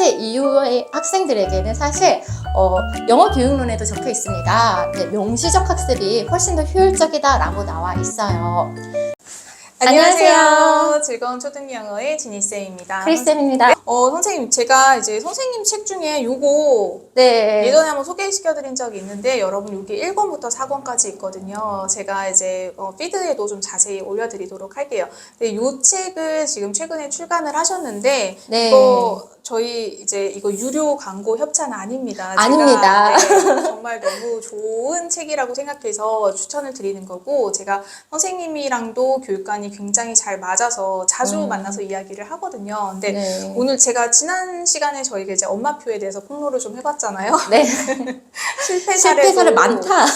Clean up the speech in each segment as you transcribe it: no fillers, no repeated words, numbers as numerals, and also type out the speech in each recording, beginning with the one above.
8세 이후의 학생들에게는 사실 영어 교육론에도 적혀 있습니다. 네, 명시적 학습이 훨씬 더 효율적이다라고 나와 있어요. 안녕하세요. 즐거운 초등 영어의 지니쌤입니다. 크리쌤입니다. 선생님, 제가 이제 선생님 책 중에 요거 네. 예전에 한번 소개시켜드린 적이 있는데 여러분 여기 1권부터 4권까지 있거든요. 제가 이제 피드에도 좀 자세히 올려드리도록 할게요. 근데 요 책을 지금 최근에 출간을 하셨는데 네. 이거 유료 광고 협찬 아닙니다. 아닙니다. 제가, 네, 정말 너무 좋은 책이라고 생각해서 추천을 드리는 거고, 제가 선생님이랑도 교육관이 굉장히 잘 맞아서 자주 만나서 이야기를 하거든요. 근데 네. 오늘 제가 지난 시간에 저희가 이제 엄마표에 대해서 폭로를 좀 해봤잖아요. 네. 실패 사례 많다.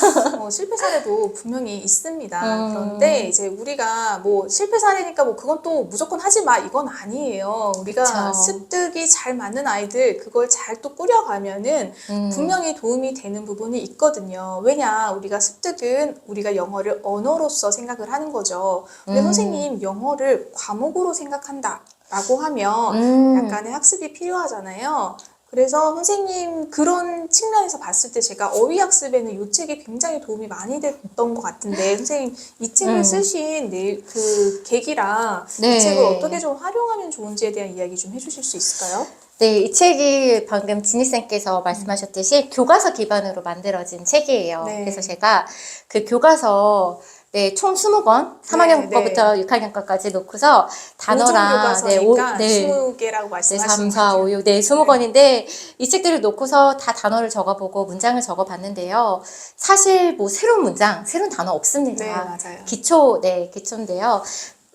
실패 사례도 분명히 있습니다. 그런데 이제 우리가 뭐 실패 사례니까 뭐 그건 또 무조건 하지 마 이건 아니에요. 우리가 그쵸. 습득이 잘 맞는 아이들 그걸 잘 또 꾸려가면은 분명히 도움이 되는 부분이 있거든요. 왜냐 우리가 습득은 우리가 영어를 언어로서 생각을 하는 거죠. 근데 선생님 영어를 과목으로 생각한다 라고 하면 약간의 학습이 필요하잖아요. 그래서 선생님 그런 측면에서 봤을 때 제가 어휘학습에는 이 책이 굉장히 도움이 많이 됐던 것 같은데 선생님 이 책을 쓰신 그 계기랑 네. 이 책을 어떻게 좀 활용하면 좋은지에 대한 이야기 좀 해주실 수 있을까요? 네, 이 책이 방금 지니쌤께서 말씀하셨듯이 교과서 기반으로 만들어진 책이에요. 네. 그래서 제가 그 교과서 네, 총 20권, 3학년 거부터 6학년 거까지 놓고서 단어랑 교과서니까 20개라고 말씀하시는 3, 4, 5, 6, 20권인데 이 책들을 놓고서 다 단어를 적어보고 문장을 적어봤는데요. 사실 뭐 새로운 문장, 새로운 단어 없습니다. 네, 맞아요. 기초인데요.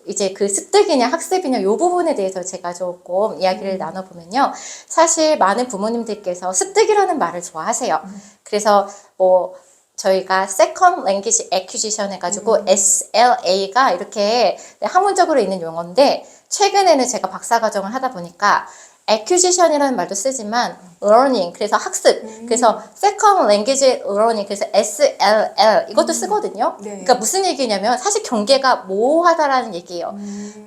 이제 그 습득이냐 학습이냐 이 부분에 대해서 제가 조금 이야기를 나눠보면요. 사실 많은 부모님들께서 습득이라는 말을 좋아하세요. 그래서 뭐 저희가 Second Language Acquisition 해가지고 SLA가 이렇게 학문적으로 있는 용어인데 최근에는 제가 박사과정을 하다 보니까 acquisition이라는 말도 쓰지만 learning 그래서 학습 그래서 second language learning 그래서 SLL 이것도 쓰거든요. 네. 그러니까 무슨 얘기냐면 사실 경계가 모호하다라는 얘기예요.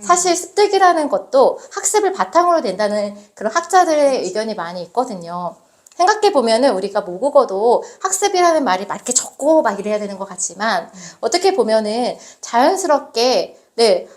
사실 습득이라는 것도 학습을 바탕으로 된다는 그런 학자들의 의견이 많이 있거든요. 생각해 보면은 우리가 모국어도 학습이라는 말이 막 이렇게 적고 막 이래야 되는 것 같지만 어떻게 보면은 자연스럽게 네,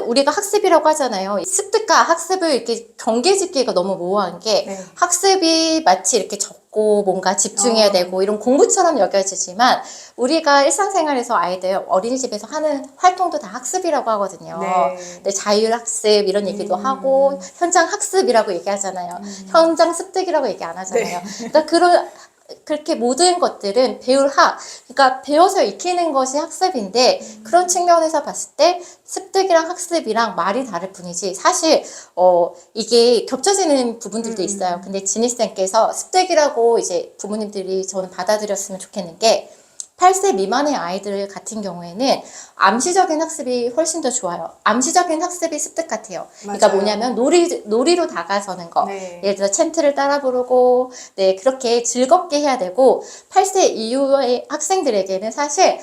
우리가 학습이라고 하잖아요. 습득과 학습을 이렇게 경계짓기가 너무 모호한 게 네. 학습이 마치 이렇게 적고 뭔가 집중해야 되고 이런 공부처럼 여겨지지만 우리가 일상생활에서 아이들 어린이집에서 하는 활동도 다 학습이라고 하거든요. 네. 네, 자율학습 이런 얘기도 하고 현장 학습이라고 얘기하잖아요. 현장 습득이라고 얘기 안 하잖아요. 네. 그러니까 그렇게 모든 것들은 그러니까 배워서 익히는 것이 학습인데 그런 측면에서 봤을 때 습득이랑 학습이랑 말이 다를 뿐이지 사실 이게 겹쳐지는 부분들도 있어요. 근데 지니쌤께서 습득이라고 이제 부모님들이 저는 받아들였으면 좋겠는 게 8세 미만의 아이들 같은 경우에는 암시적인 학습이 훨씬 더 좋아요. 암시적인 학습이 습득 같아요. 그러니까 맞아요. 뭐냐면 놀이로 다가서는 거. 네. 예를 들어 챈트를 따라 부르고 네, 그렇게 즐겁게 해야 되고 8세 이후의 학생들에게는 사실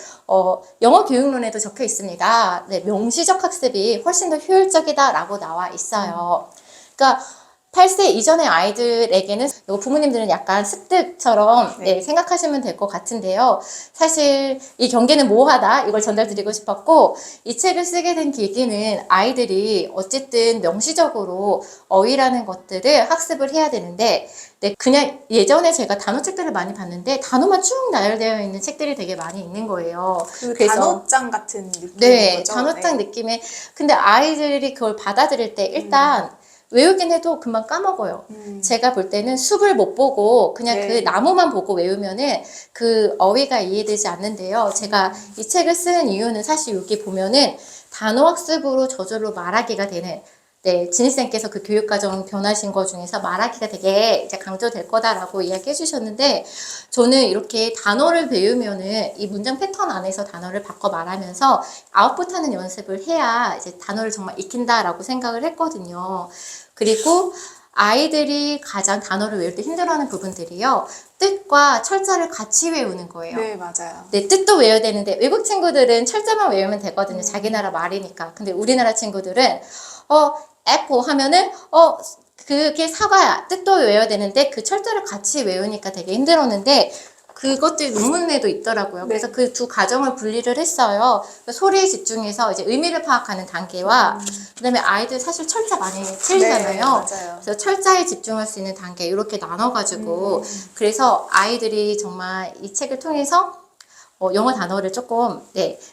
영어 교육론에도 적혀 있습니다. 네, 명시적 학습이 훨씬 더 효율적이다라고 나와 있어요. 그러니까 8세 이전의 아이들에게는 부모님들은 약간 습득처럼 네, 생각하시면 될 것 같은데요. 사실 이 경계는 모호하다 이걸 전달드리고 싶었고 이 책을 쓰게 된 계기는 아이들이 어쨌든 명시적으로 어휘라는 것들을 학습을 해야 되는데 네, 그냥 예전에 제가 단어책들을 많이 봤는데 단어만 쭉 나열되어 있는 책들이 되게 많이 있는 거예요. 그래서 단어장 같은 느낌인 네, 거죠? 단어장 네. 느낌의 근데 아이들이 그걸 받아들일 때 일단 외우긴 해도 금방 까먹어요. 제가 볼 때는 숲을 못 보고 그냥 네. 그 나무만 보고 외우면은 그 어휘가 이해되지 않는데요. 제가 이 책을 쓰는 이유는 사실 여기 보면은 단어 학습으로 저절로 말하기가 되는 네, 지니쌤께서 그 교육과정 변하신 것 중에서 말하기가 되게 이제 강조될 거다라고 이야기해 주셨는데 저는 이렇게 단어를 배우면은 이 문장 패턴 안에서 단어를 바꿔 말하면서 아웃풋하는 연습을 해야 이제 단어를 정말 익힌다라고 생각을 했거든요. 그리고 아이들이 가장 단어를 외울 때 힘들어하는 부분들이요. 뜻과 철자를 같이 외우는 거예요. 네, 맞아요. 네, 뜻도 외워야 되는데 외국 친구들은 철자만 외우면 되거든요. 자기 나라 말이니까. 근데 우리나라 친구들은 애플 하면은 그게 사과야. 뜻도 외워야 되는데 그 철자를 같이 외우니까 되게 힘들었는데 그것들이 논문에도 있더라고요. 그래서 그 두 과정을 분리를 했어요. 소리에 집중해서 이제 의미를 파악하는 단계와 그다음에 아이들 사실 철자 많이 틀리잖아요. 네, 맞아요. 그래서 철자에 집중할 수 있는 단계 이렇게 나눠가지고 그래서 아이들이 정말 이 책을 통해서 영어 단어를 조금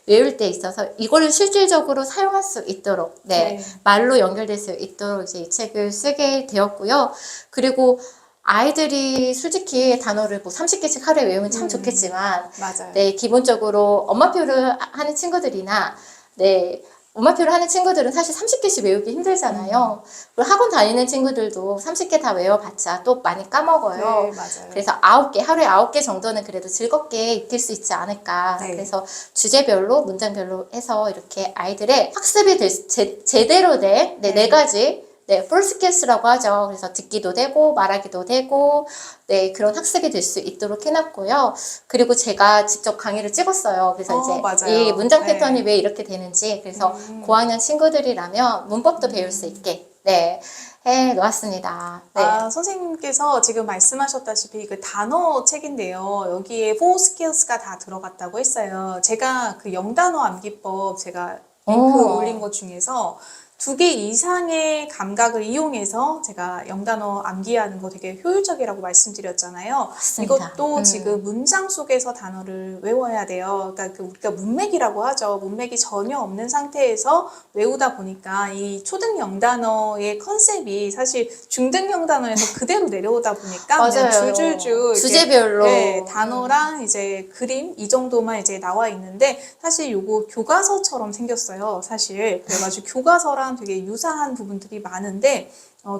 외울 때 있어서 이거를 실질적으로 사용할 수 있도록 네. 말로 연결될 수 있도록 이제 이 책을 쓰게 되었고요. 그리고 아이들이 솔직히 단어를 뭐 30개씩 하루에 외우면 참 좋겠지만 맞아요. 기본적으로 엄마표를 하는 친구들이나 엄마표를 하는 친구들은 사실 30개씩 외우기 힘들잖아요. 그리고 학원 다니는 친구들도 30개 다 외워봤자 또 많이 까먹어요. 네, 맞아요. 그래서 9개, 하루에 9개 정도는 그래도 즐겁게 익힐 수 있지 않을까. 네. 그래서 주제별로, 문장별로 해서 이렇게 아이들의 학습이 제대로 된 네 가지 full skills라고 하죠. 그래서 듣기도 되고, 말하기도 되고, 그런 학습이 될 수 있도록 해놨고요. 그리고 제가 직접 강의를 찍었어요. 그래서 이제 맞아요. 이 문장 네. 패턴이 왜 이렇게 되는지, 그래서 고학년 친구들이라면 문법도 배울 수 있게, 해 놓았습니다. 선생님께서 지금 말씀하셨다시피 그 단어 책인데요. 여기에 four skills가 다 들어갔다고 했어요. 제가 그 영단어 암기법 제가 링크 올린 것 중에서 2개 이상의 감각을 이용해서 제가 영단어 암기하는 거 되게 효율적이라고 말씀드렸잖아요. 맞습니다. 이것도 지금 문장 속에서 단어를 외워야 돼요. 그러니까 우리가 문맥이라고 하죠. 문맥이 전혀 없는 상태에서 외우다 보니까 이 초등 영단어의 컨셉이 사실 중등 영단어에서 그대로 내려오다 보니까 맞아요. 그냥 줄줄줄 주제별로 단어랑 이제 그림 이 정도만 이제 나와 있는데 사실 요거 교과서처럼 생겼어요. 사실 그래가지고 교과서랑 되게 유사한 부분들이 많은데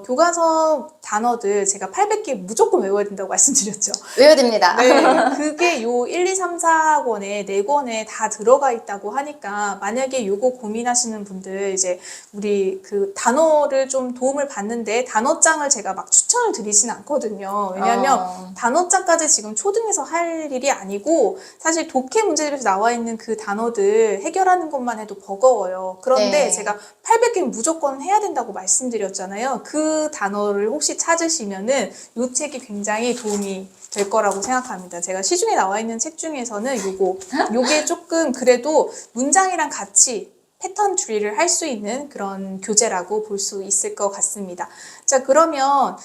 교과서 단어들 제가 800개 무조건 외워야 된다고 말씀드렸죠. 외워야 됩니다. 네, 그게 요 1, 2, 3, 4학원에 4권에 다 들어가 있다고 하니까 만약에 요거 고민하시는 분들 이제 우리 그 단어를 좀 도움을 받는데 단어장을 제가 막 추천을 드리진 않거든요. 왜냐하면 단어장까지 지금 초등에서 할 일이 아니고 사실 독해 문제집에서 나와 있는 그 단어들 해결하는 것만 해도 버거워요. 그런데 제가 800개 무조건 해야 된다고 말씀드렸잖아요. 그 단어를 혹시 찾으시면은 이 책이 굉장히 도움이 될 거라고 생각합니다. 제가 시중에 나와 있는 책 중에서는 요게 조금 그래도 문장이랑 같이 패턴 추리를 할 수 있는 그런 교재라고 볼 수 있을 것 같습니다. 자, 그러면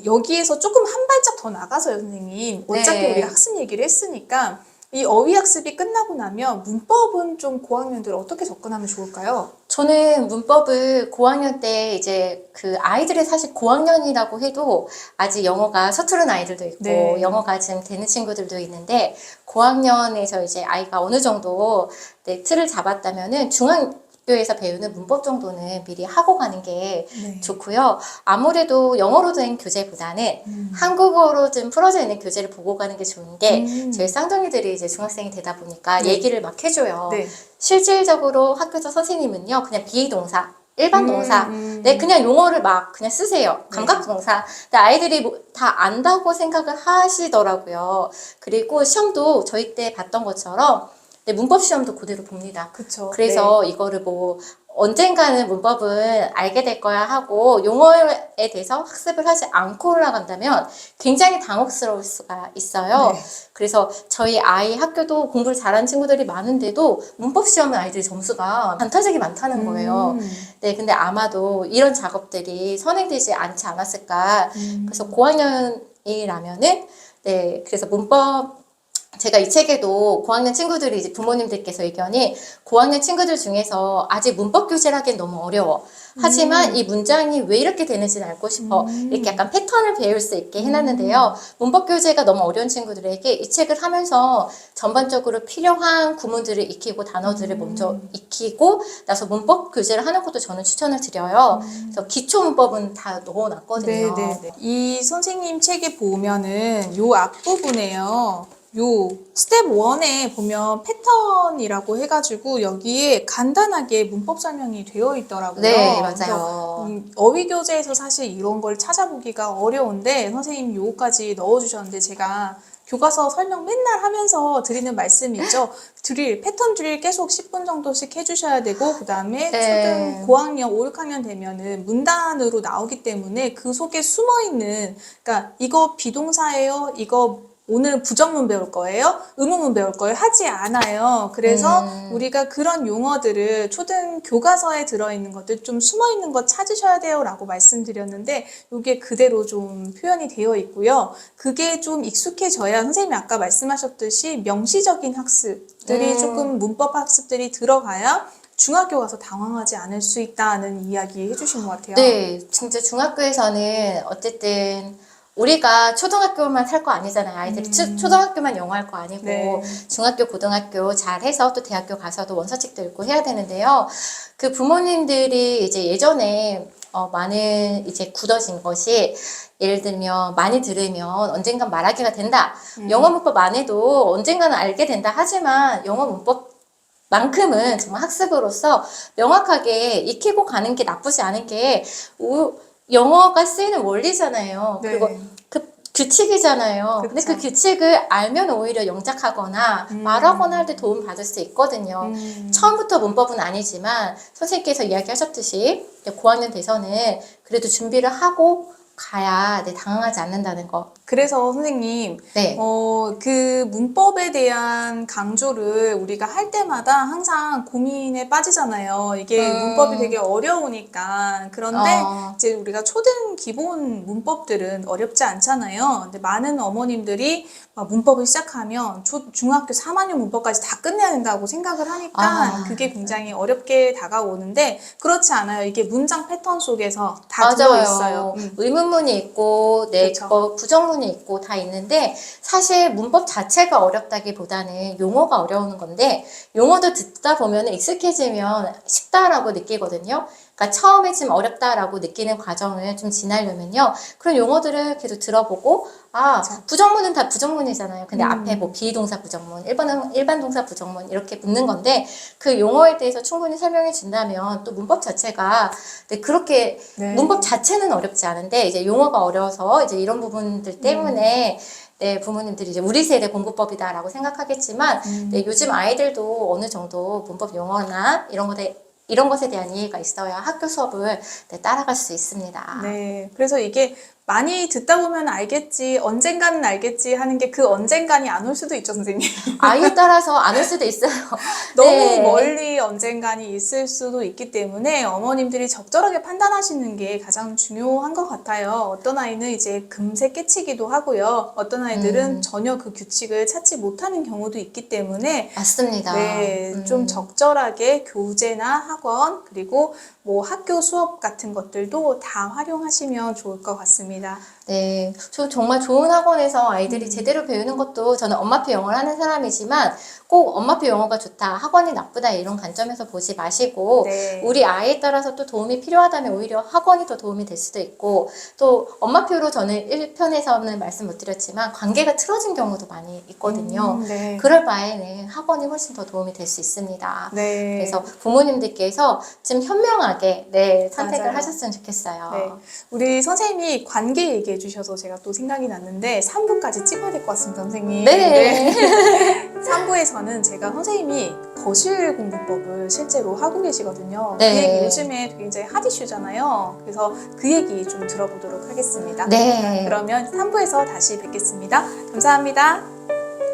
여기에서 조금 한 발짝 더 나가서요, 선생님. 어차피 우리 학습 얘기를 했으니까 이 어휘학습이 끝나고 나면 문법은 좀 고학년들 어떻게 접근하면 좋을까요? 저는 문법을 고학년 때 이제 그 아이들이 사실 고학년이라고 해도 아직 영어가 서투른 아이들도 있고 영어가 지금 되는 친구들도 있는데 고학년에서 이제 아이가 어느 정도 틀을 잡았다면은 중학교에서 배우는 문법 정도는 미리 하고 가는 게 좋고요. 아무래도 영어로 된 교재보다는 한국어로 좀 풀어져 있는 교재를 보고 가는 게 좋은 게 저희 쌍둥이들이 이제 중학생이 되다 보니까 얘기를 막 해줘요. 실질적으로 학교에서 선생님은요, 그냥 비동사, 일반 동사, 그냥 용어를 막 그냥 쓰세요. 감각동사. 근데 아이들이 다 안다고 생각을 하시더라고요. 그리고 시험도 저희 때 봤던 것처럼 문법 시험도 그대로 봅니다. 그쵸. 그래서 이거를 뭐 언젠가는 문법은 알게 될 거야 하고 용어에 대해서 학습을 하지 않고 올라간다면 굉장히 당혹스러울 수가 있어요. 그래서 저희 아이 학교도 공부를 잘하는 친구들이 많은데도 문법 시험은 아이들이 점수가 반타작이 많다는 거예요. 근데 아마도 이런 작업들이 선행되지 않지 않았을까. 그래서 고학년이라면은 그래서 문법 제가 이 책에도 고학년 친구들이 이제 부모님들께서 의견이 고학년 친구들 중에서 아직 문법 교재를 하기엔 너무 어려워. 하지만 이 문장이 왜 이렇게 되는지는 알고 싶어. 이렇게 약간 패턴을 배울 수 있게 해놨는데요. 문법 교재가 너무 어려운 친구들에게 이 책을 하면서 전반적으로 필요한 구문들을 익히고 단어들을 먼저 익히고 나서 문법 교재를 하는 것도 저는 추천을 드려요. 그래서 기초 문법은 다 넣어놨거든요. 이 선생님 책에 보면은 요 앞부분에요. 요 스텝 1에 보면 패턴이라고 해가지고 여기에 간단하게 문법 설명이 되어 있더라고요. 네, 맞아요. 어휘 교재에서 사실 이런 걸 찾아보기가 어려운데 선생님 요거까지 넣어주셨는데 제가 교과서 설명 맨날 하면서 드리는 말씀이 있죠. 패턴 드릴 계속 10분 정도씩 해주셔야 되고, 그 다음에 네. 초등 고학년, 5, 6학년 되면은 문단으로 나오기 때문에 그 속에 숨어있는, 그러니까 이거 비동사예요, 이거 오늘 부정문 배울 거예요? 의문문 배울 거예요? 하지 않아요. 그래서 우리가 그런 용어들을 초등 교과서에 들어있는 것들 좀 숨어있는 것 찾으셔야 돼요 라고 말씀드렸는데 이게 그대로 좀 표현이 되어 있고요. 그게 좀 익숙해져야 선생님이 아까 말씀하셨듯이 명시적인 학습들이 조금 문법 학습들이 들어가야 중학교 가서 당황하지 않을 수 있다는 이야기 해주신 것 같아요. 네, 진짜 중학교에서는 어쨌든 우리가 초등학교만 살 거 아니잖아요. 아이들이 초등학교만 영어 할 거 아니고 네. 중학교, 고등학교 잘해서 또 대학교 가서도 원서책도 읽고 해야 되는데요. 그 부모님들이 이제 예전에 많은 이제 굳어진 것이 예를 들면 많이 들으면 언젠간 말하기가 된다. 영어 문법 안 해도 언젠가는 알게 된다. 하지만 영어 문법 만큼은 정말 학습으로서 명확하게 익히고 가는 게 나쁘지 않은 게 영어가 쓰이는 원리잖아요. 네. 그리고 그 규칙이잖아요. 근데 그쵸. 그 규칙을 알면 오히려 영작하거나 말하거나 할 때 도움 받을 수 있거든요. 처음부터 문법은 아니지만 선생님께서 이야기하셨듯이 고학년 돼서는 그래도 준비를 하고 가야 당황하지 않는다는 거. 그래서 선생님, 네. 그 문법에 대한 강조를 우리가 할 때마다 항상 고민에 빠지잖아요. 이게 문법이 되게 어려우니까. 그런데 이제 우리가 초등 기본 문법들은 어렵지 않잖아요. 근데 많은 어머님들이 문법을 시작하면 중학교 3학년 문법까지 다 끝내야 된다고 생각을 하니까 그게 굉장히 어렵게 다가오는데 그렇지 않아요. 이게 문장 패턴 속에서 다 들어있어요. 의문문이 있고, 그쵸. 부정문이 있고 다 있는데 사실 문법 자체가 어렵다기보다는 용어가 어려운 건데 용어도 듣다 보면 익숙해지면 쉽다라고 느끼거든요. 그러니까 처음에 지금 어렵다라고 느끼는 과정을 좀 지나려면요. 그런 용어들을 계속 들어보고 부정문은 다 부정문이잖아요. 근데 앞에 뭐 비동사 부정문, 일반 동사 부정문 이렇게 붙는 건데 그 용어에 대해서 충분히 설명해 준다면 또 문법 자체가 그렇게 문법 자체는 어렵지 않은데 이제 용어가 어려워서 이제 이런 부분들 때문에 부모님들이 이제 우리 세대 공부법이다라고 생각하겠지만 요즘 아이들도 어느 정도 문법 용어나 이런 것에 대한 이해가 있어야 학교 수업을 따라갈 수 있습니다. 네. 그래서 이게 많이 듣다 보면 알겠지, 언젠가는 알겠지 하는 게 그 언젠간이 안 올 수도 있죠, 선생님. 아이에 따라서 안 올 수도 있어요. 너무 멀리 언젠간이 있을 수도 있기 때문에 어머님들이 적절하게 판단하시는 게 가장 중요한 것 같아요. 어떤 아이는 이제 금세 깨치기도 하고요. 어떤 아이들은 전혀 그 규칙을 찾지 못하는 경우도 있기 때문에 맞습니다. 네, 좀 적절하게 교재나 학원 그리고 뭐 학교 수업 같은 것들도 다 활용하시면 좋을 것 같습니다. 네, 저 정말 좋은 학원에서 아이들이 제대로 배우는 것도 저는 엄마표 영어를 하는 사람이지만 꼭 엄마표 영어가 좋다, 학원이 나쁘다 이런 관점에서 보지 마시고 우리 아이에 따라서 또 도움이 필요하다면 오히려 학원이 더 도움이 될 수도 있고 또 엄마표로 저는 1편에서는 말씀 못 드렸지만 관계가 틀어진 경우도 많이 있거든요. 그럴 바에는 학원이 훨씬 더 도움이 될 수 있습니다. 그래서 부모님들께서 좀 현명하게 선택을 맞아요. 하셨으면 좋겠어요. 우리 선생님이 관계 얘기해 주셔서 제가 또 생각이 났는데 3부까지 찍어야 될 것 같습니다, 선생님. 네. 3부에서는 제가 선생님이 거실 공부법을 실제로 하고 계시거든요. 네. 그 얘기 요즘에 굉장히 핫 이슈잖아요. 그래서 그 얘기 좀 들어보도록 하겠습니다. 네. 그러면 3부에서 다시 뵙겠습니다. 감사합니다.